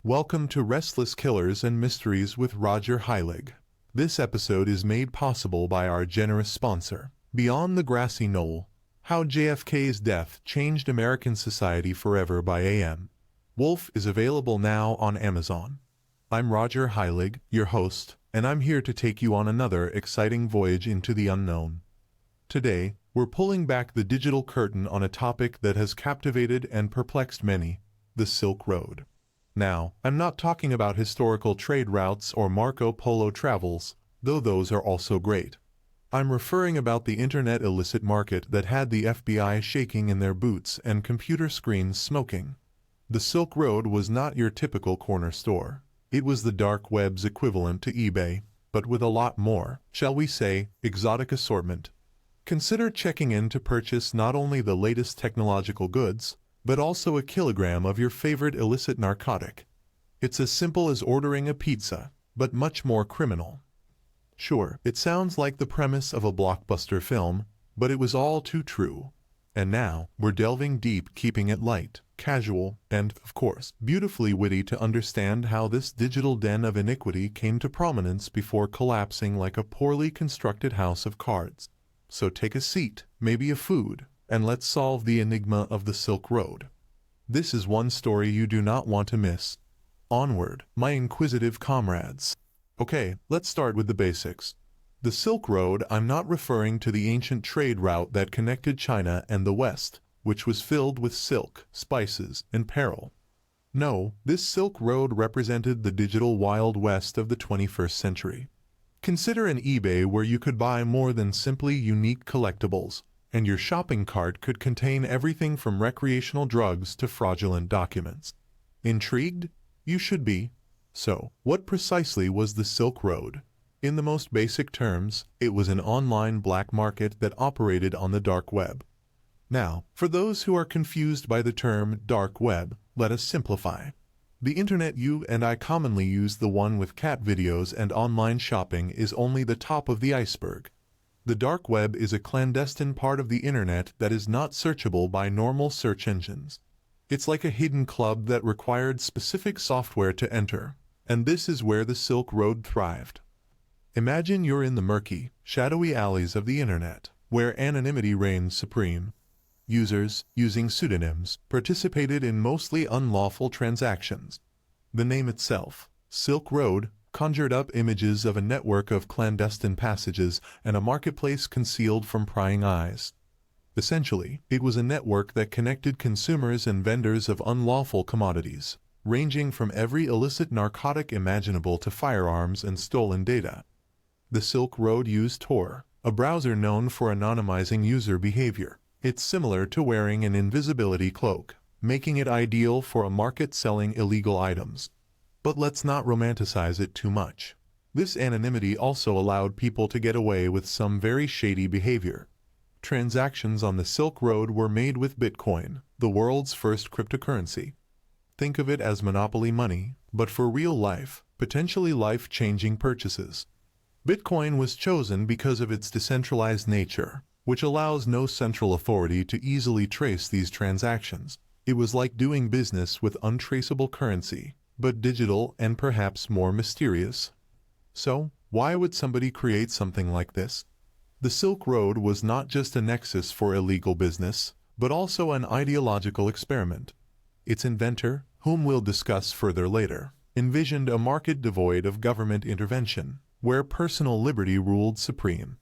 Welcome to Restless Killers and Mysteries with Roger Heilig. This episode is made possible by our generous sponsor, Beyond the Grassy Knoll, How JFK's Death Changed American Society Forever by A.M. Wolf is available now on Amazon. I'm Roger Heilig, your host, and I'm here to take you on another exciting voyage into the unknown. Today, we're pulling back the digital curtain on a topic that has captivated and perplexed many, the Silk Road. Now, I'm not talking about historical trade routes or Marco Polo travels, though those are also great. I'm referring about the internet illicit market that had the FBI shaking in their boots and computer screens smoking. The Silk Road was not your typical corner store. It was the dark web's equivalent to eBay, but with a lot more, shall we say, exotic assortment. Consider checking in to purchase not only the latest technological goods, but also a kilogram of your favorite illicit narcotic. It's as simple as ordering a pizza, but much more criminal. Sure, it sounds like the premise of a blockbuster film, but it was all too true. And now, we're delving deep, keeping it light, casual, and, of course, beautifully witty to understand how this digital den of iniquity came to prominence before collapsing like a poorly constructed house of cards. So take a seat, maybe a food, and let's solve the enigma of the Silk Road. This is one story you do not want to miss. Onward, my inquisitive comrades. Okay, let's start with the basics. The Silk Road, I'm not referring to the ancient trade route that connected China and the West, which was filled with silk, spices, and peril. No, this Silk Road represented the digital Wild West of the 21st century. Consider an eBay where you could buy more than simply unique collectibles, and your shopping cart could contain everything from recreational drugs to fraudulent documents. Intrigued? You should be. So, what precisely was the Silk Road? In the most basic terms, it was an online black market that operated on the dark web. Now, for those who are confused by the term dark web, let us simplify. The internet you and I commonly use, the one with cat videos and online shopping, is only the top of the iceberg. The dark web is a clandestine part of the internet that is not searchable by normal search engines. It's like a hidden club that required specific software to enter, and this is where the Silk Road thrived. Imagine you're in the murky, shadowy alleys of the internet, where anonymity reigns supreme. Users, using pseudonyms, participated in mostly unlawful transactions. The name itself, Silk Road, conjured up images of a network of clandestine passages and a marketplace concealed from prying eyes. Essentially, it was a network that connected consumers and vendors of unlawful commodities, ranging from every illicit narcotic imaginable to firearms and stolen data. The Silk Road used Tor, a browser known for anonymizing user behavior. It's similar to wearing an invisibility cloak, making it ideal for a market selling illegal items. But let's not romanticize it too much. This anonymity also allowed people to get away with some very shady behavior. Transactions on the Silk Road were made with Bitcoin, the world's first cryptocurrency. Think of it as monopoly money, but for real life, potentially life-changing purchases. Bitcoin was chosen because of its decentralized nature, which allows no central authority to easily trace these transactions. It was like doing business with untraceable currency, but digital and perhaps more mysterious. So, why would somebody create something like this? The Silk Road was not just a nexus for illegal business, but also an ideological experiment. Its inventor, whom we'll discuss further later, envisioned a market devoid of government intervention, where personal liberty ruled supreme.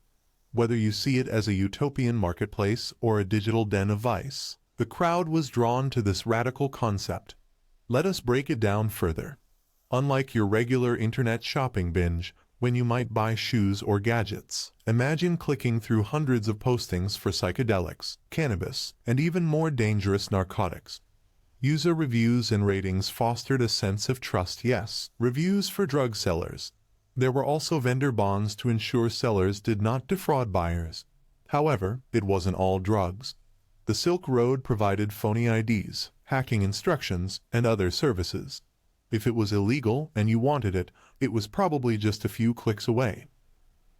Whether you see it as a utopian marketplace or a digital den of vice, the crowd was drawn to this radical concept. Let us break it down further. Unlike your regular internet shopping binge, when you might buy shoes or gadgets, imagine clicking through hundreds of postings for psychedelics, cannabis, and even more dangerous narcotics. User reviews and ratings fostered a sense of trust. Yes, reviews for drug sellers. There were also vendor bonds to ensure sellers did not defraud buyers. However, it wasn't all drugs. The Silk Road provided phony IDs, hacking instructions, and other services. If it was illegal and you wanted it, it was probably just a few clicks away.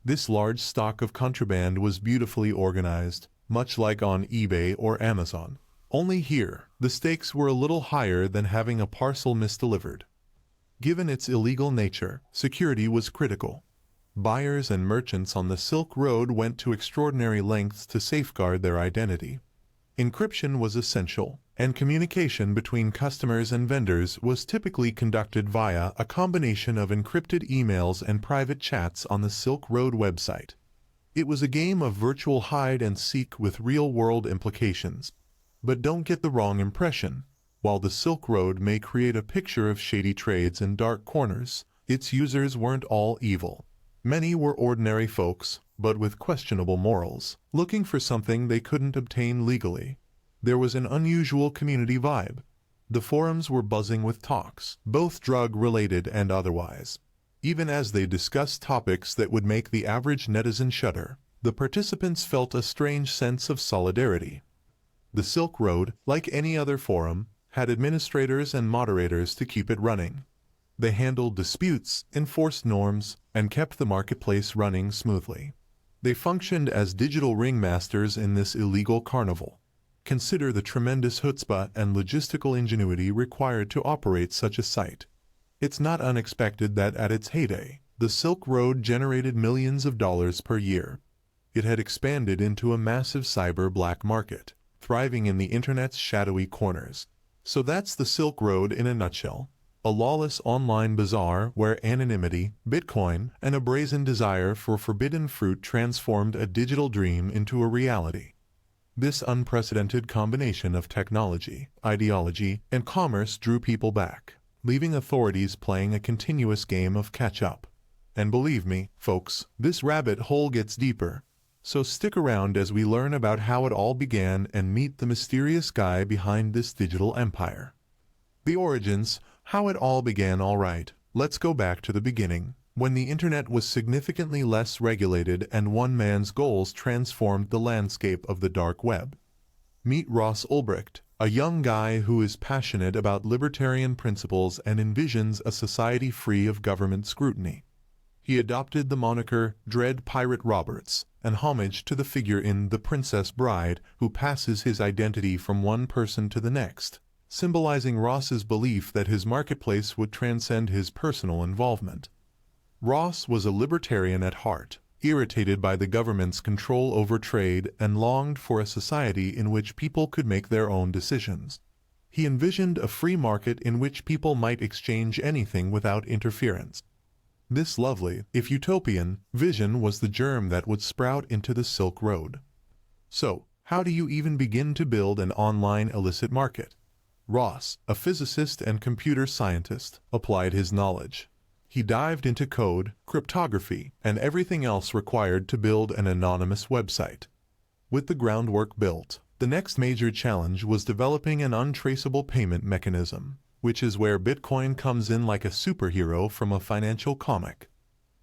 This large stock of contraband was beautifully organized, much like on eBay or Amazon. Only here, the stakes were a little higher than having a parcel misdelivered. Given its illegal nature, security was critical. Buyers and merchants on the Silk Road went to extraordinary lengths to safeguard their identity. Encryption was essential, and communication between customers and vendors was typically conducted via a combination of encrypted emails and private chats on the Silk Road website. It was a game of virtual hide-and-seek with real-world implications. But don't get the wrong impression. While the Silk Road may create a picture of shady trades and dark corners, its users weren't all evil. Many were ordinary folks, but with questionable morals, looking for something they couldn't obtain legally. There was an unusual community vibe. The forums were buzzing with talks, both drug-related and otherwise. Even as they discussed topics that would make the average netizen shudder, the participants felt a strange sense of solidarity. The Silk Road, like any other forum, had administrators and moderators to keep it running. They handled disputes, enforced norms, and kept the marketplace running smoothly. They functioned as digital ringmasters in this illegal carnival. Consider the tremendous chutzpah and logistical ingenuity required to operate such a site. It's not unexpected that at its heyday, the Silk Road generated millions of dollars per year. It had expanded into a massive cyber black market, thriving in the internet's shadowy corners. So that's the Silk Road in a nutshell. A lawless online bazaar where anonymity, Bitcoin, and a brazen desire for forbidden fruit transformed a digital dream into a reality. This unprecedented combination of technology, ideology, and commerce drew people back, leaving authorities playing a continuous game of catch-up. And believe me, folks, this rabbit hole gets deeper. So stick around as we learn about how it all began and meet the mysterious guy behind this digital empire. The origins, how it all began. All right, let's go back to the beginning, when the internet was significantly less regulated and one man's goals transformed the landscape of the dark web. Meet Ross Ulbricht, a young guy who is passionate about libertarian principles and envisions a society free of government scrutiny. He adopted the moniker Dread Pirate Roberts, an homage to the figure in The Princess Bride who passes his identity from one person to the next, symbolizing Ross's belief that his marketplace would transcend his personal involvement. Ross was a libertarian at heart, irritated by the government's control over trade and longed for a society in which people could make their own decisions. He envisioned a free market in which people might exchange anything without interference. This lovely, if utopian, vision was the germ that would sprout into the Silk Road. So, how do you even begin to build an online illicit market? Ross, a physicist and computer scientist, applied his knowledge. He dived into code, cryptography, and everything else required to build an anonymous website. With the groundwork built, the next major challenge was developing an untraceable payment mechanism, which is where Bitcoin comes in like a superhero from a financial comic.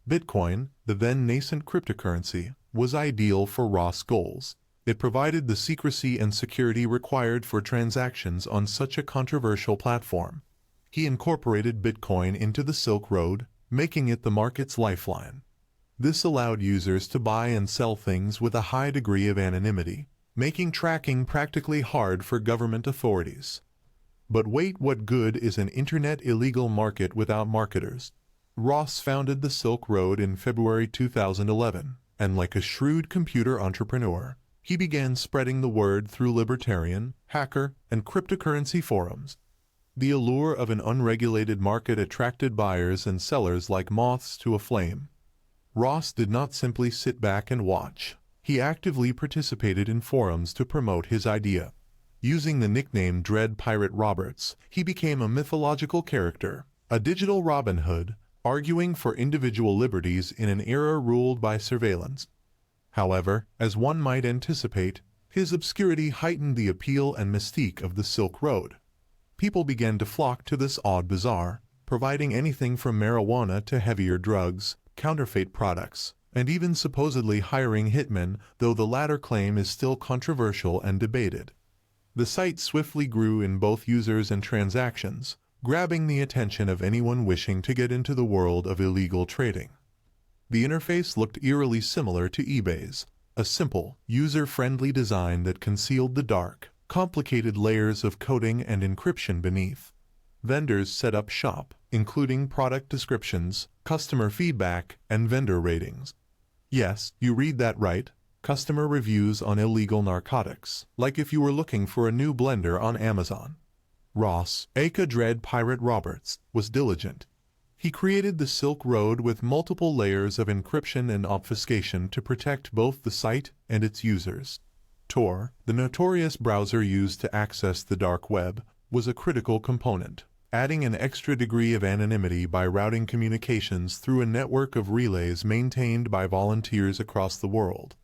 Bitcoin, the then nascent cryptocurrency, was ideal for Ross' goals. It provided the secrecy and security required for transactions on such a controversial platform. He incorporated Bitcoin into the Silk Road, making it the market's lifeline. This allowed users to buy and sell things with a high degree of anonymity, making tracking practically hard for government authorities. But wait, what good is an internet illegal market without marketers? Ross founded the Silk Road in February 2011, and like a shrewd computer entrepreneur, he began spreading the word through libertarian, hacker, and cryptocurrency forums. The allure of an unregulated market attracted buyers and sellers like moths to a flame. Ross did not simply sit back and watch. He actively participated in forums to promote his idea. Using the nickname Dread Pirate Roberts, he became a mythological character, a digital Robin Hood, arguing for individual liberties in an era ruled by surveillance. However, as one might anticipate, his obscurity heightened the appeal and mystique of the Silk Road. People began to flock to this odd bazaar, providing anything from marijuana to heavier drugs, counterfeit products, and even supposedly hiring hitmen, though the latter claim is still controversial and debated. The site swiftly grew in both users and transactions, grabbing the attention of anyone wishing to get into the world of illegal trading. The interface looked eerily similar to eBay's, a simple, user-friendly design that concealed the dark, complicated layers of coding and encryption beneath. Vendors set up shop, including product descriptions, customer feedback, and vendor ratings. Yes, you read that right. Customer reviews on illegal narcotics, like if you were looking for a new blender on Amazon. Ross, aka Dread Pirate Roberts, was diligent. He created the Silk Road with multiple layers of encryption and obfuscation to protect both the site and its users. Tor, the notorious browser used to access the dark web, was a critical component, adding an extra degree of anonymity by routing communications through a network of relays maintained by volunteers across the world.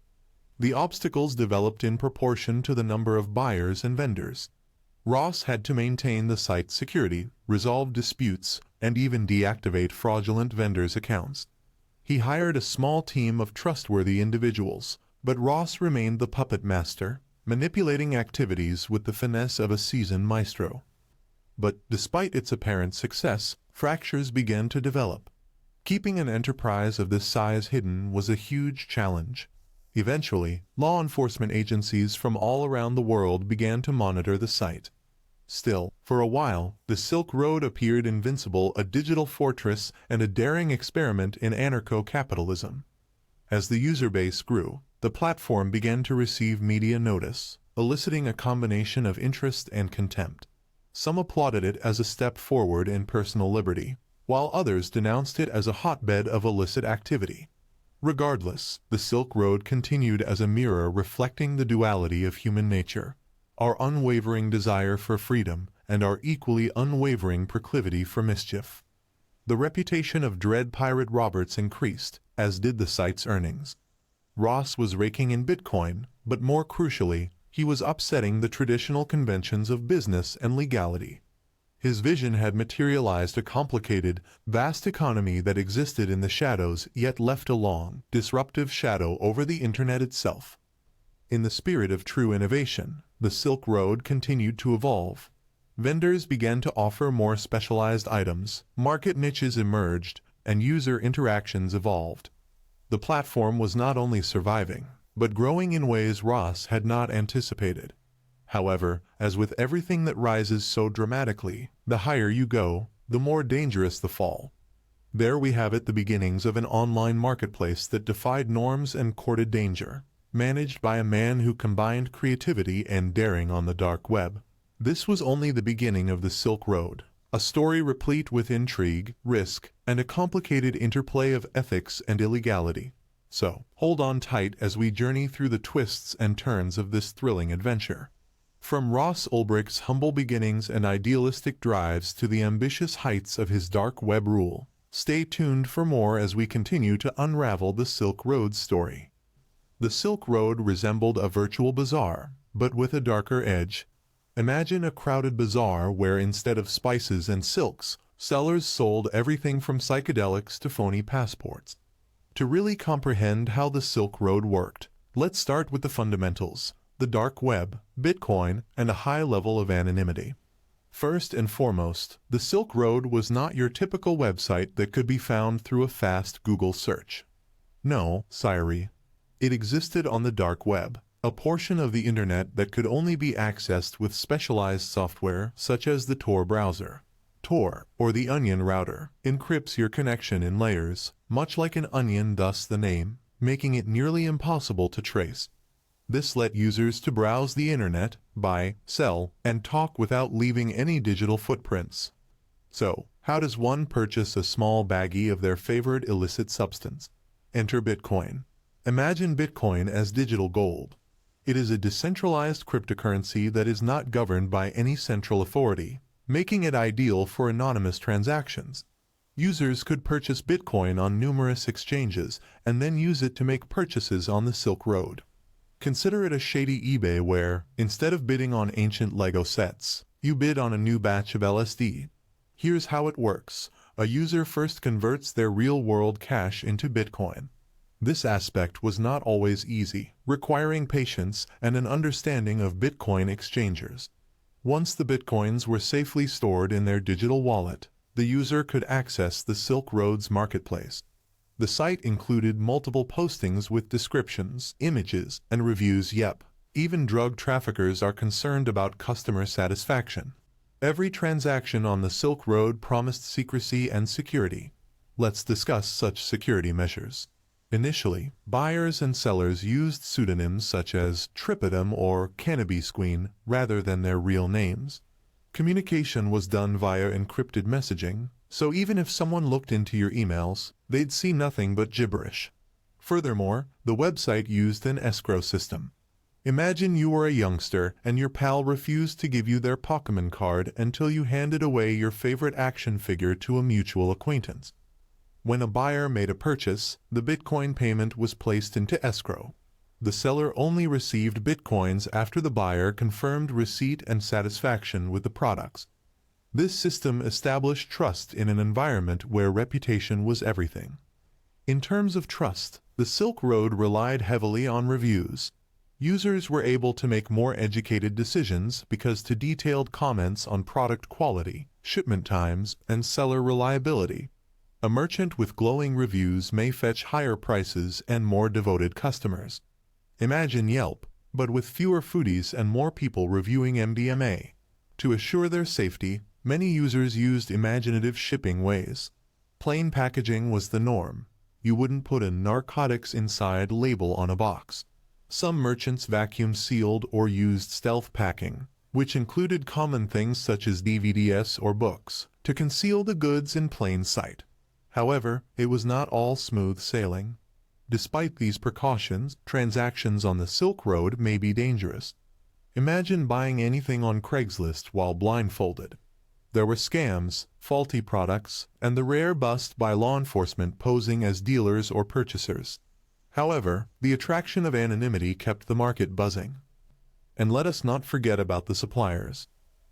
The obstacles developed in proportion to the number of buyers and vendors. Ross had to maintain the site's security, resolve disputes, and even deactivate fraudulent vendors' accounts. He hired a small team of trustworthy individuals, but Ross remained the puppet master, manipulating activities with the finesse of a seasoned maestro. But despite its apparent success, fractures began to develop. Keeping an enterprise of this size hidden was a huge challenge. Eventually, law enforcement agencies from all around the world began to monitor the site. Still, for a while, the Silk Road appeared invincible, a digital fortress and a daring experiment in anarcho-capitalism. As the user base grew, the platform began to receive media notice, eliciting a combination of interest and contempt. Some applauded it as a step forward in personal liberty, while others denounced it as a hotbed of illicit activity. Regardless, the Silk Road continued as a mirror reflecting the duality of human nature, our unwavering desire for freedom and our equally unwavering proclivity for mischief. The reputation of Dread Pirate Roberts increased, as did the site's earnings. Ross was raking in Bitcoin, but more crucially, he was upsetting the traditional conventions of business and legality. His vision had materialized a complicated, vast economy that existed in the shadows yet left a long, disruptive shadow over the Internet itself. In the spirit of true innovation, the Silk Road continued to evolve. Vendors began to offer more specialized items, market niches emerged, and user interactions evolved. The platform was not only surviving, but growing in ways Ross had not anticipated. However, as with everything that rises so dramatically, the higher you go, the more dangerous the fall. There we have it, the beginnings of an online marketplace that defied norms and courted danger, managed by a man who combined creativity and daring on the dark web. This was only the beginning of the Silk Road, a story replete with intrigue, risk, and a complicated interplay of ethics and illegality. So, hold on tight as we journey through the twists and turns of this thrilling adventure. From Ross Ulbricht's humble beginnings and idealistic drives to the ambitious heights of his dark web rule, stay tuned for more as we continue to unravel the Silk Road story. The Silk Road resembled a virtual bazaar, but with a darker edge. Imagine a crowded bazaar where instead of spices and silks, sellers sold everything from psychedelics to phony passports. To really comprehend how the Silk Road worked, let's start with the fundamentals: the dark web, Bitcoin, and a high level of anonymity. First and foremost, the Silk Road was not your typical website that could be found through a fast Google search. No, siree. It existed on the dark web, a portion of the internet that could only be accessed with specialized software such as the Tor browser. Tor, or the onion router, encrypts your connection in layers, much like an onion, thus the name, making it nearly impossible to trace. This let users to browse the internet, buy, sell, and talk without leaving any digital footprints. So, how does one purchase a small baggie of their favorite illicit substance? Enter Bitcoin. Imagine Bitcoin as digital gold. It is a decentralized cryptocurrency that is not governed by any central authority, making it ideal for anonymous transactions. Users could purchase Bitcoin on numerous exchanges and then use it to make purchases on the Silk Road. Consider it a shady eBay where, instead of bidding on ancient Lego sets, you bid on a new batch of LSD. Here's how it works. A user first converts their real-world cash into Bitcoin. This aspect was not always easy, requiring patience and an understanding of Bitcoin exchangers. Once the Bitcoins were safely stored in their digital wallet, the user could access the Silk Road's marketplace. The site included multiple postings with descriptions, images, and reviews. Yep, even drug traffickers are concerned about customer satisfaction. Every transaction on the Silk Road promised secrecy and security. Let's discuss such security measures. Initially, buyers and sellers used pseudonyms such as Tripodum or Cannabis Queen rather than their real names. Communication was done via encrypted messaging, so even if someone looked into your emails, they'd see nothing but gibberish. Furthermore, the website used an escrow system. Imagine you were a youngster and your pal refused to give you their Pokémon card until you handed away your favorite action figure to a mutual acquaintance. When a buyer made a purchase, the Bitcoin payment was placed into escrow. The seller only received Bitcoins after the buyer confirmed receipt and satisfaction with the products. This system established trust in an environment where reputation was everything. In terms of trust, the Silk Road relied heavily on reviews. Users were able to make more educated decisions because to detailed comments on product quality, shipment times, and seller reliability. A merchant with glowing reviews may fetch higher prices and more devoted customers. Imagine Yelp, but with fewer foodies and more people reviewing MDMA. To assure their safety, many users used imaginative shipping ways. Plain packaging was the norm. You wouldn't put a narcotics inside label on a box. Some merchants vacuum-sealed or used stealth packing, which included common things such as DVDs or books, to conceal the goods in plain sight. However, it was not all smooth sailing. Despite these precautions, transactions on the Silk Road may be dangerous. Imagine buying anything on Craigslist while blindfolded. There were scams, faulty products, and the rare bust by law enforcement posing as dealers or purchasers. However, the attraction of anonymity kept the market buzzing. And let us not forget about the suppliers.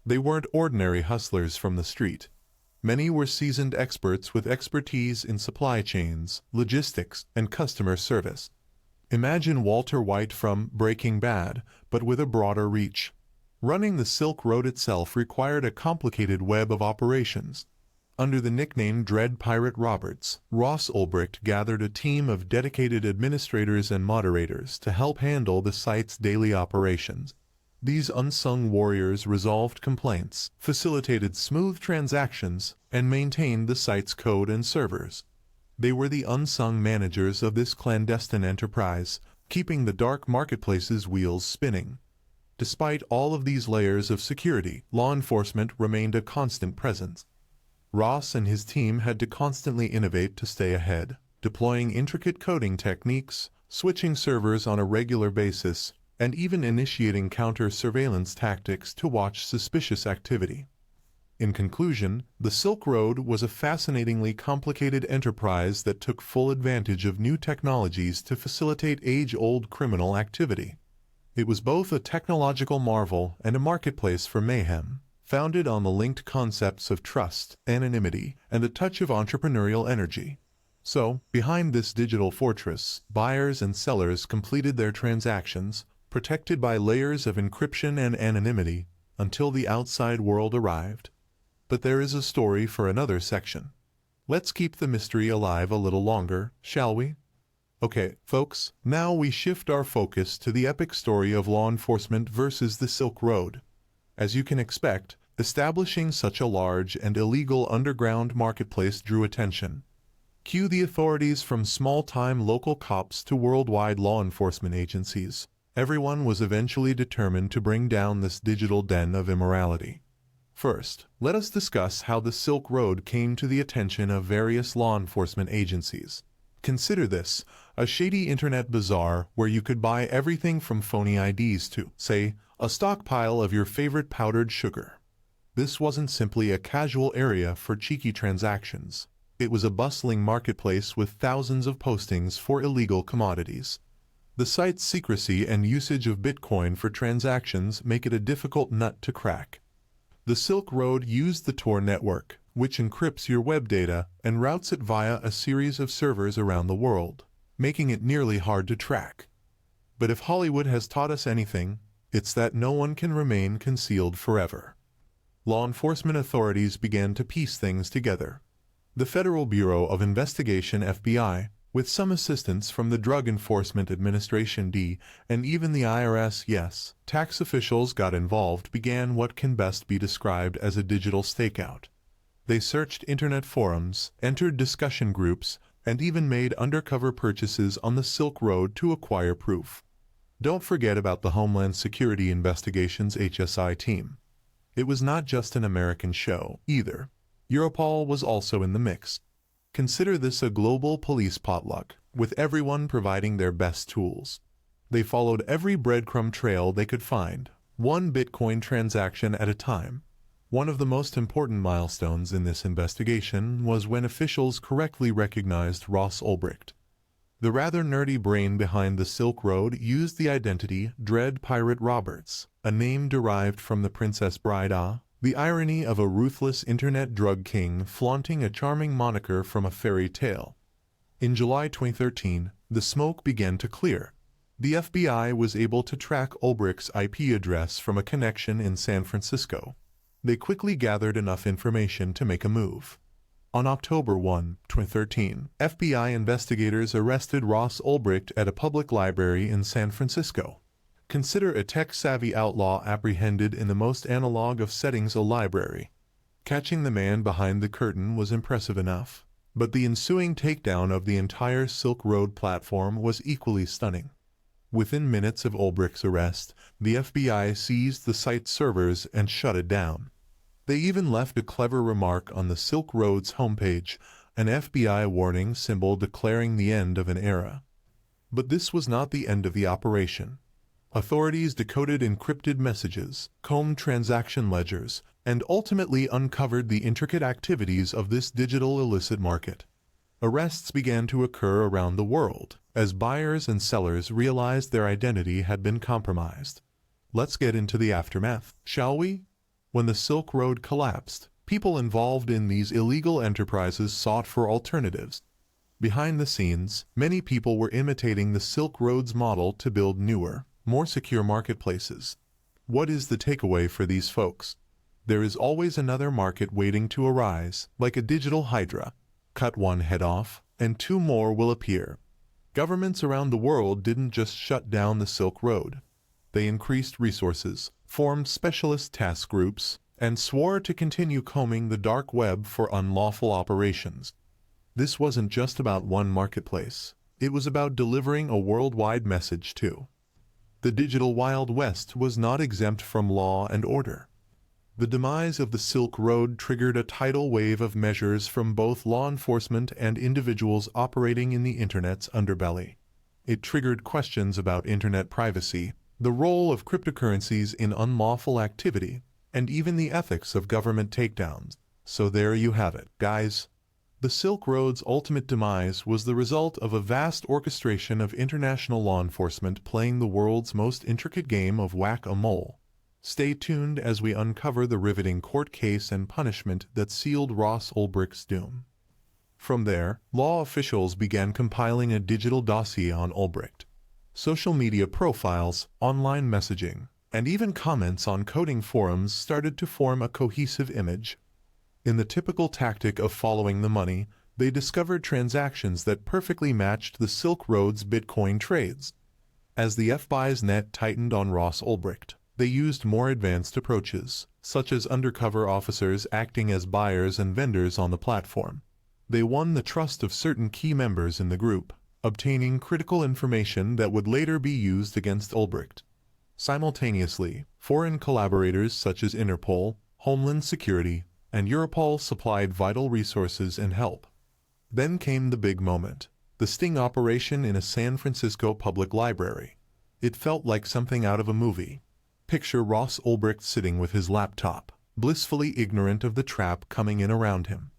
They weren't ordinary hustlers from the street. Many were seasoned experts with expertise in supply chains, logistics, and customer service. Imagine Walter White from Breaking Bad, but with a broader reach. Running the Silk Road itself required a complicated web of operations. Under the nickname Dread Pirate Roberts, Ross Ulbricht gathered a team of dedicated administrators and moderators to help handle the site's daily operations. These unsung warriors resolved complaints, facilitated smooth transactions, and maintained the site's code and servers. They were the unsung managers of this clandestine enterprise, keeping the dark marketplace's wheels spinning. Despite all of these layers of security, law enforcement remained a constant presence. Ross and his team had to constantly innovate to stay ahead, deploying intricate coding techniques, switching servers on a regular basis, and even initiating counter-surveillance tactics to watch suspicious activity. In conclusion, the Silk Road was a fascinatingly complicated enterprise that took full advantage of new technologies to facilitate age-old criminal activity. It was both a technological marvel and a marketplace for mayhem, founded on the linked concepts of trust, anonymity, and a touch of entrepreneurial energy. So, behind this digital fortress, buyers and sellers completed their transactions, protected by layers of encryption and anonymity, until the outside world arrived. But there is a story for another section. Let's keep the mystery alive a little longer, shall we? Okay, folks, now we shift our focus to the epic story of law enforcement versus the Silk Road. As you can expect, establishing such a large and illegal underground marketplace drew attention. Cue the authorities from small-time local cops to worldwide law enforcement agencies. Everyone was eventually determined to bring down this digital den of immorality. First, let us discuss how the Silk Road came to the attention of various law enforcement agencies. Consider this, a shady internet bazaar where you could buy everything from phony IDs to, say, a stockpile of your favorite powdered sugar. This wasn't simply a casual area for cheeky transactions. It was a bustling marketplace with thousands of postings for illegal commodities. The site's secrecy and usage of Bitcoin for transactions make it a difficult nut to crack. The Silk Road used the Tor network, which encrypts your web data and routes it via a series of servers around the world, making it nearly hard to track. But if Hollywood has taught us anything, it's that no one can remain concealed forever. Law enforcement authorities began to piece things together. The Federal Bureau of Investigation (FBI) With some assistance from the Drug Enforcement Administration and even the IRS, yes, tax officials got involved, began what can best be described as a digital stakeout. They searched internet forums, entered discussion groups, and even made undercover purchases on the Silk Road to acquire proof. Don't forget about the Homeland Security Investigations HSI team. It was not just an American show, either. Europol was also in the mix. Consider this a global police potluck, with everyone providing their best tools. They followed every breadcrumb trail they could find, one Bitcoin transaction at a time. One of the most important milestones in this investigation was when officials correctly recognized Ross Ulbricht. The rather nerdy brain behind the Silk Road used the identity Dread Pirate Roberts, a name derived from the Princess Bride. The irony of a ruthless internet drug king flaunting a charming moniker from a fairy tale. In July 2013, the smoke began to clear. The FBI was able to track Ulbricht's IP address from a connection in San Francisco. They quickly gathered enough information to make a move. On October 1, 2013, FBI investigators arrested Ross Ulbricht at a public library in San Francisco. Consider a tech-savvy outlaw apprehended in the most analog of settings, a library. Catching the man behind the curtain was impressive enough, but the ensuing takedown of the entire Silk Road platform was equally stunning. Within minutes of Ulbricht's arrest, the FBI seized the site's servers and shut it down. They even left a clever remark on the Silk Road's homepage, an FBI warning symbol declaring the end of an era. But this was not the end of the operation. Authorities decoded encrypted messages, combed transaction ledgers, and ultimately uncovered the intricate activities of this digital illicit market. Arrests began to occur around the world, as buyers and sellers realized their identity had been compromised. Let's get into the aftermath, shall we? When the Silk Road collapsed, people involved in these illegal enterprises sought for alternatives. Behind the scenes, many people were imitating the Silk Road's model to build newer, more secure marketplaces. What is the takeaway for these folks? There is always another market waiting to arise, like a digital hydra. Cut one head off, and two more will appear. Governments around the world didn't just shut down the Silk Road. They increased resources, formed specialist task groups, and swore to continue combing the dark web for unlawful operations. This wasn't just about one marketplace. It was about delivering a worldwide message too. The digital Wild West was not exempt from law and order. The demise of the Silk Road triggered a tidal wave of measures from both law enforcement and individuals operating in the Internet's underbelly. It triggered questions about Internet privacy, the role of cryptocurrencies in unlawful activity, and even the ethics of government takedowns. So there you have it, guys. The Silk Road's ultimate demise was the result of a vast orchestration of international law enforcement playing the world's most intricate game of whack-a-mole. Stay tuned as we uncover the riveting court case and punishment that sealed Ross Ulbricht's doom. From there, law officials began compiling a digital dossier on Ulbricht. Social media profiles, online messaging, and even comments on coding forums started to form a cohesive image. In the typical tactic of following the money, they discovered transactions that perfectly matched the Silk Road's Bitcoin trades. As the FBI's net tightened on Ross Ulbricht, they used more advanced approaches, such as undercover officers acting as buyers and vendors on the platform. They won the trust of certain key members in the group, obtaining critical information that would later be used against Ulbricht. Simultaneously, foreign collaborators such as Interpol, Homeland Security, and Europol supplied vital resources and help. Then came the big moment, the sting operation in a San Francisco public library. It felt like something out of a movie. Picture Ross Ulbricht sitting with his laptop, blissfully ignorant of the trap coming in around him.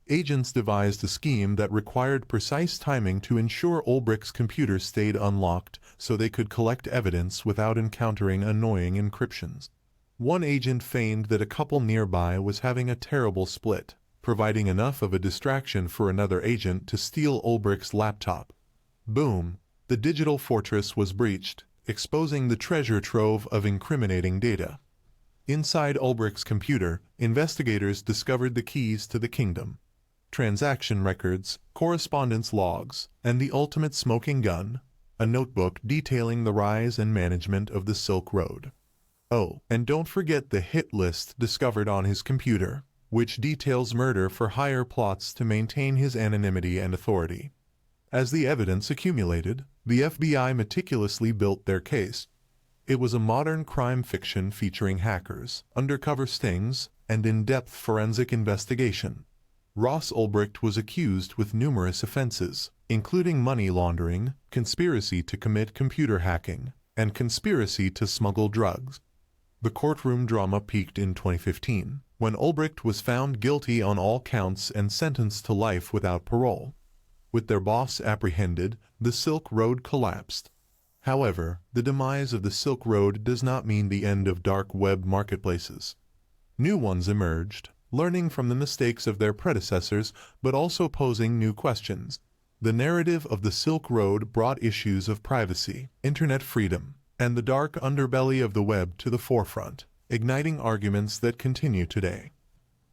Agents devised a scheme that required precise timing to ensure Ulbricht's computer stayed unlocked so they could collect evidence without encountering annoying encryptions. One agent feigned that a couple nearby was having a terrible split, providing enough of a distraction for another agent to steal Ulbricht's laptop. Boom! The digital fortress was breached, exposing the treasure trove of incriminating data. Inside Ulbricht's computer, investigators discovered the keys to the kingdom. transaction records, correspondence logs, and the ultimate smoking gun, a notebook detailing the rise and management of the Silk Road. Oh, and don't forget the hit list discovered on his computer, which details murder-for-hire plots to maintain his anonymity and authority. As the evidence accumulated, the FBI meticulously built their case. It was a modern crime fiction featuring hackers, undercover stings, and in-depth forensic investigation. Ross Ulbricht was accused with numerous offenses, including money laundering, conspiracy to commit computer hacking, and conspiracy to smuggle drugs. The courtroom drama peaked in 2015, when Ulbricht was found guilty on all counts and sentenced to life without parole. With their boss apprehended, the Silk Road collapsed. However, the demise of the Silk Road does not mean the end of dark web marketplaces. New ones emerged, learning from the mistakes of their predecessors but also posing new questions. The narrative of the Silk Road brought issues of privacy, internet freedom, and the dark underbelly of the web to the forefront, igniting arguments that continue today.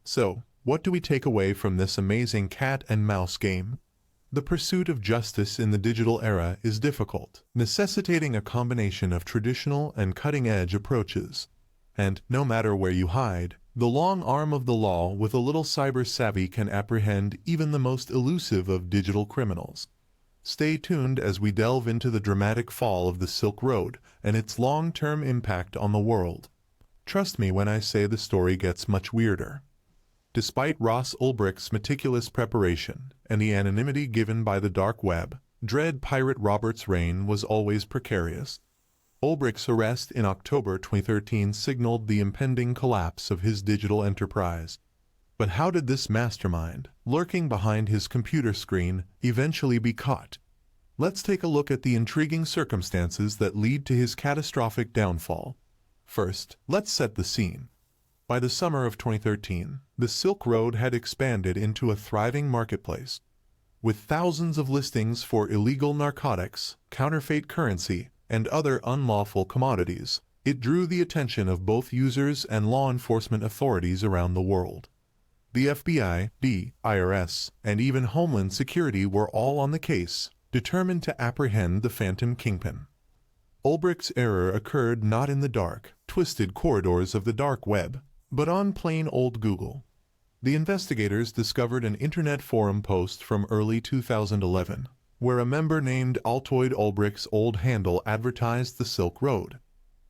So, what do we take away from this amazing cat and mouse game? The pursuit of justice in the digital era is difficult, necessitating a combination of traditional and cutting-edge approaches. And, no matter where you hide, the long arm of the law with a little cyber savvy can apprehend even the most elusive of digital criminals. Stay tuned as we delve into the dramatic fall of the Silk Road and its long-term impact on the world. Trust me when I say the story gets much weirder. Despite Ross Ulbricht's meticulous preparation and the anonymity given by the dark web, Dread Pirate Roberts' reign was always precarious. Ulbricht's arrest in October 2013 signaled the impending collapse of his digital enterprise. But how did this mastermind, lurking behind his computer screen, eventually be caught? Let's take a look at the intriguing circumstances that lead to his catastrophic downfall. First, let's set the scene. By the summer of 2013, the Silk Road had expanded into a thriving marketplace. With thousands of listings for illegal narcotics, counterfeit currency, and other unlawful commodities, it drew the attention of both users and law enforcement authorities around the world. The FBI, the IRS, and even Homeland Security were all on the case, determined to apprehend the phantom kingpin. Ulbricht's error occurred not in the dark, twisted corridors of the dark web, but on plain old Google. The investigators discovered an internet forum post from early 2011, where a member named Altoid Ulbricht's old handle advertised the Silk Road.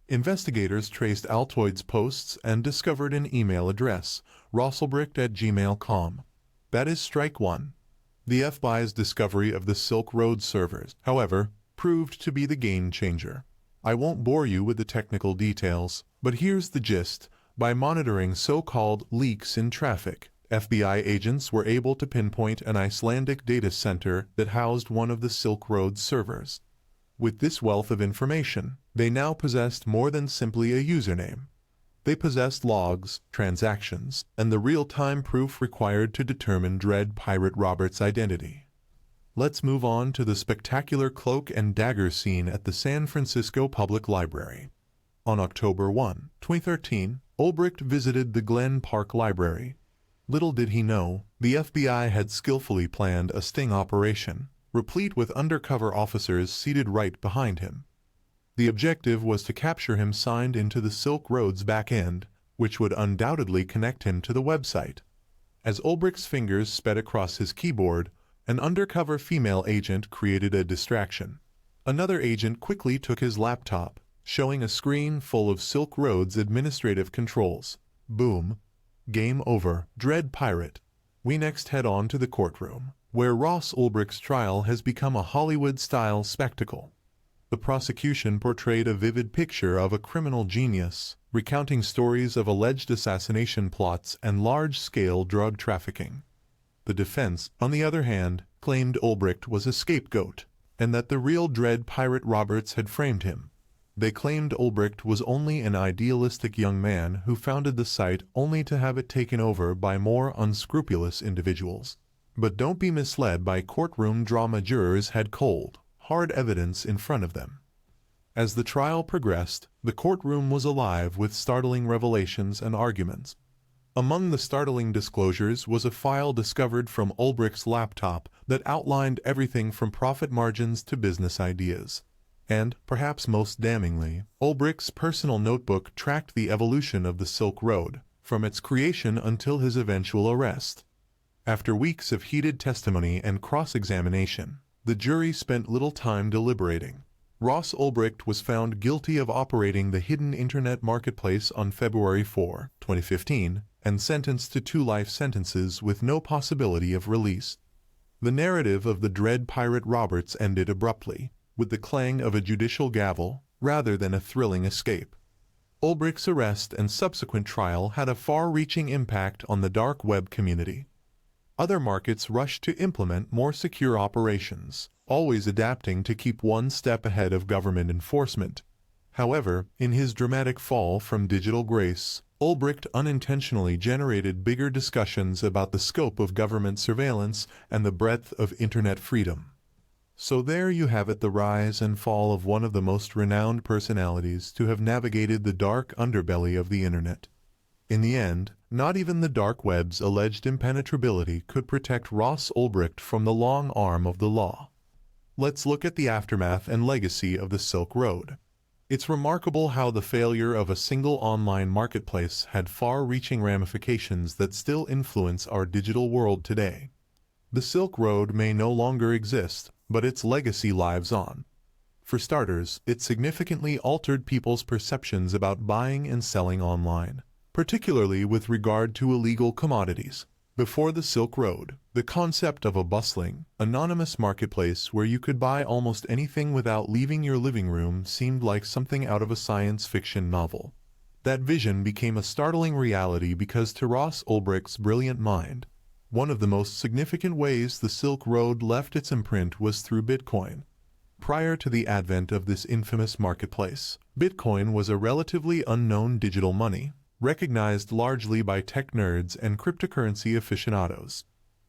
Investigators traced Altoid's posts and discovered an email address, rossulbricht@gmail.com. That is strike one. The FBI's discovery of the Silk Road servers, however, proved to be the game changer. I won't bore you with the technical details, but here's the gist. By monitoring so-called leaks in traffic, FBI agents were able to pinpoint an Icelandic data center that housed one of the Silk Road servers. With this wealth of information, they now possessed more than simply a username. They possessed logs, transactions, and the real-time proof required to determine Dread Pirate Roberts' identity. Let's move on to the spectacular cloak and dagger scene at the San Francisco Public Library. On October 1, 2013, Ulbricht visited the Glen Park Library. Little did he know, the FBI had skillfully planned a sting operation, replete with undercover officers seated right behind him. The objective was to capture him signed into the Silk Road's back end, which would undoubtedly connect him to the website. As Ulbricht's fingers sped across his keyboard, an undercover female agent created a distraction. Another agent quickly took his laptop, showing a screen full of Silk Road's administrative controls. Boom. Game over, Dread Pirate. We next head on to the courtroom, where Ross Ulbricht's trial has become a Hollywood-style spectacle. The prosecution portrayed a vivid picture of a criminal genius, recounting stories of alleged assassination plots and large-scale drug trafficking. The defense, on the other hand, claimed Ulbricht was a scapegoat, and that the real Dread Pirate Roberts had framed him. They claimed Ulbricht was only an idealistic young man who founded the site only to have it taken over by more unscrupulous individuals. But don't be misled by courtroom drama. Jurors had cold, hard evidence in front of them. As the trial progressed, the courtroom was alive with startling revelations and arguments. Among the startling disclosures was a file discovered from Ulbricht's laptop that outlined everything from profit margins to business ideas. And, perhaps most damningly, Ulbricht's personal notebook tracked the evolution of the Silk Road, from its creation until his eventual arrest. After weeks of heated testimony and cross-examination, the jury spent little time deliberating. Ross Ulbricht was found guilty of operating the hidden internet marketplace on February 4, 2015, and sentenced to 2 life sentences with no possibility of release. The narrative of the dread pirate Roberts ended abruptly, with the clang of a judicial gavel, rather than a thrilling escape. Ulbricht's arrest and subsequent trial had a far-reaching impact on the dark web community. Other markets rushed to implement more secure operations, always adapting to keep one step ahead of government enforcement. However, in his dramatic fall from digital grace, Ulbricht unintentionally generated bigger discussions about the scope of government surveillance and the breadth of internet freedom. So there you have it, the rise and fall of one of the most renowned personalities to have navigated the dark underbelly of the internet. In the end, not even the dark web's alleged impenetrability could protect Ross Ulbricht from the long arm of the law. Let's look at the aftermath and legacy of the Silk Road. It's remarkable how the failure of a single online marketplace had far-reaching ramifications that still influence our digital world today. The Silk Road may no longer exist, but its legacy lives on. For starters, it significantly altered people's perceptions about buying and selling online, particularly with regard to illegal commodities. Before the Silk Road, the concept of a bustling, anonymous marketplace where you could buy almost anything without leaving your living room seemed like something out of a science fiction novel. That vision became a startling reality because, to Ross Ulbricht's brilliant mind, one of the most significant ways the Silk Road left its imprint was through Bitcoin. Prior to the advent of this infamous marketplace, Bitcoin was a relatively unknown digital money, recognized largely by tech nerds and cryptocurrency aficionados.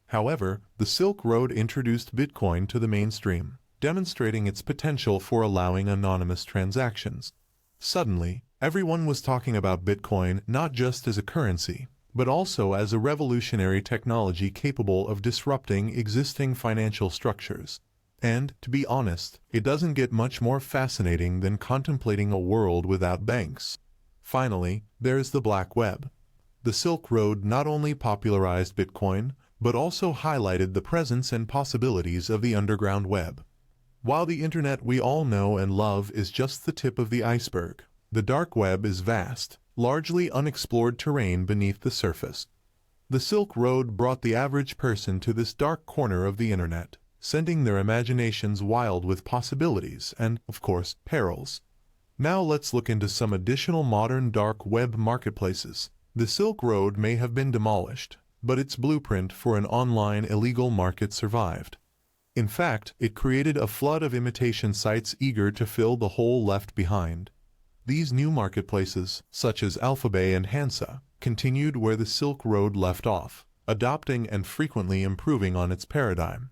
However, the Silk Road introduced Bitcoin to the mainstream, demonstrating its potential for allowing anonymous transactions. Suddenly, everyone was talking about Bitcoin not just as a currency, but also as a revolutionary technology capable of disrupting existing financial structures. And, to be honest, it doesn't get much more fascinating than contemplating a world without banks. Finally, there's the Black Web. The Silk Road not only popularized Bitcoin, but also highlighted the presence and possibilities of the underground web. While the internet we all know and love is just the tip of the iceberg, the dark web is vast, largely unexplored terrain beneath the surface. The Silk Road brought the average person to this dark corner of the internet, sending their imaginations wild with possibilities and, of course, perils. Now let's look into some additional modern dark web marketplaces. The Silk Road may have been demolished, but its blueprint for an online illegal market survived. In fact, it created a flood of imitation sites eager to fill the hole left behind. These new marketplaces, such as Alphabet and Hansa, continued where the Silk Road left off, adopting and frequently improving on its paradigm.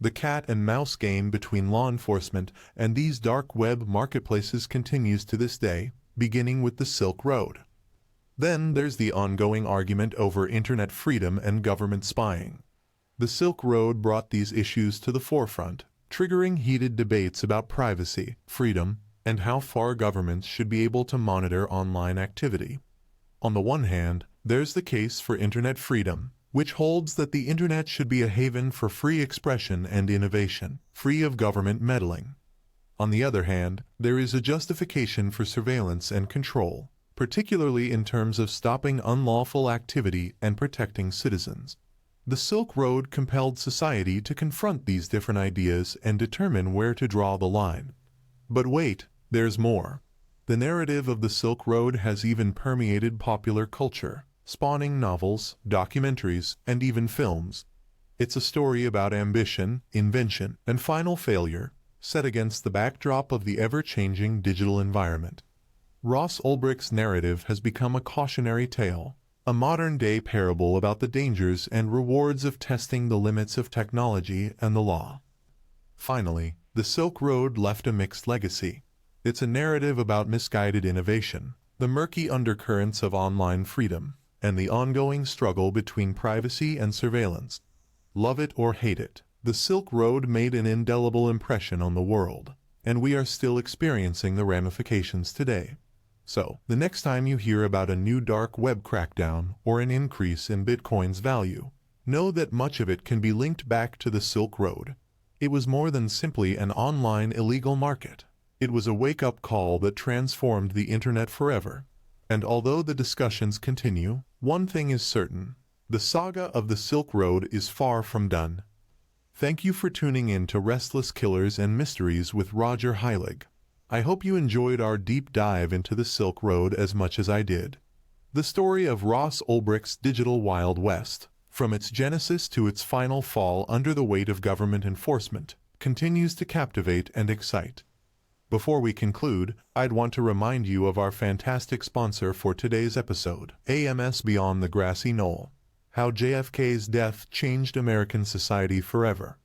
The cat-and-mouse game between law enforcement and these dark web marketplaces continues to this day, beginning with the Silk Road. Then there's the ongoing argument over internet freedom and government spying. The Silk Road brought these issues to the forefront, triggering heated debates about privacy, freedom, and how far governments should be able to monitor online activity. On the one hand, there's the case for internet freedom, which holds that the internet should be a haven for free expression and innovation, free of government meddling. On the other hand, there is a justification for surveillance and control, particularly in terms of stopping unlawful activity and protecting citizens. The Silk Road compelled society to confront these different ideas and determine where to draw the line. But wait, there's more. The narrative of the Silk Road has even permeated popular culture, spawning novels, documentaries, and even films. It's a story about ambition, invention, and final failure, set against the backdrop of the ever-changing digital environment. Ross Ulbricht's narrative has become a cautionary tale, a modern-day parable about the dangers and rewards of testing the limits of technology and the law. Finally, the Silk Road left a mixed legacy. It's a narrative about misguided innovation, the murky undercurrents of online freedom, and the ongoing struggle between privacy and surveillance. Love it or hate it, the Silk Road made an indelible impression on the world, and we are still experiencing the ramifications today. So, the next time you hear about a new dark web crackdown or an increase in Bitcoin's value, know that much of it can be linked back to the Silk Road. It was more than simply an online illegal market. It was a wake-up call that transformed the internet forever. And although the discussions continue, one thing is certain: the saga of the Silk Road is far from done. Thank you for tuning in to Restless Killers and Mysteries with Roger Heilig. I hope you enjoyed our deep dive into the Silk Road as much as I did. The story of Ross Ulbricht's digital Wild West, from its genesis to its final fall under the weight of government enforcement, continues to captivate and excite. Before we conclude, I'd want to remind you of our fantastic sponsor for today's episode, AMS Beyond the Grassy Knoll: How JFK's Death Changed American Society Forever.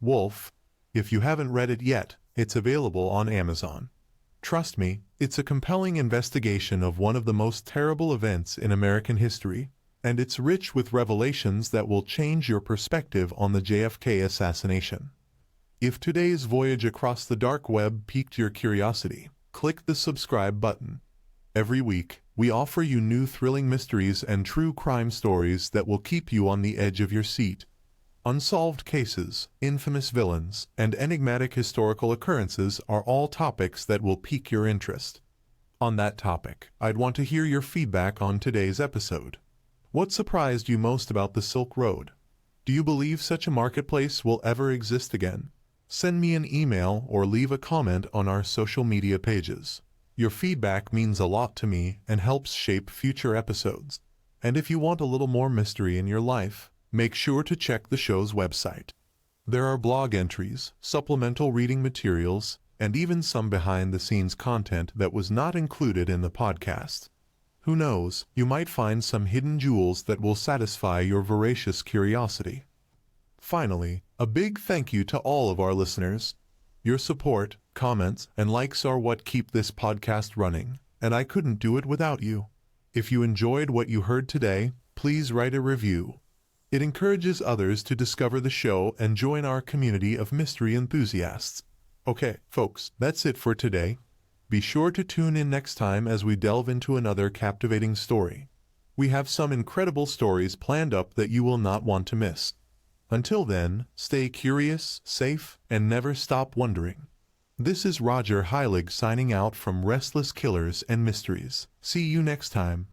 Wolf. If you haven't read it yet, it's available on Amazon. Trust me, it's a compelling investigation of one of the most terrible events in American history, and it's rich with revelations that will change your perspective on the JFK assassination. If today's voyage across the dark web piqued your curiosity, click the subscribe button. Every week, we offer you new thrilling mysteries and true crime stories that will keep you on the edge of your seat. Unsolved cases, infamous villains, and enigmatic historical occurrences are all topics that will pique your interest. On that topic, I'd want to hear your feedback on today's episode. What surprised you most about the Silk Road? Do you believe such a marketplace will ever exist again? Send me an email or leave a comment on our social media pages. Your feedback means a lot to me and helps shape future episodes. And if you want a little more mystery in your life, make sure to check the show's website. There are blog entries, supplemental reading materials, and even some behind-the-scenes content that was not included in the podcast. Who knows, you might find some hidden jewels that will satisfy your voracious curiosity. Finally, a big thank you to all of our listeners. Your support, comments, and likes are what keep this podcast running, and I couldn't do it without you. If you enjoyed what you heard today, please write a review. It encourages others to discover the show and join our community of mystery enthusiasts. Okay, folks, that's it for today. Be sure to tune in next time as we delve into another captivating story. We have some incredible stories planned up that you will not want to miss. Until then, stay curious, safe, and never stop wondering. This is Roger Heilig signing out from Restless Killers and Mysteries. See you next time.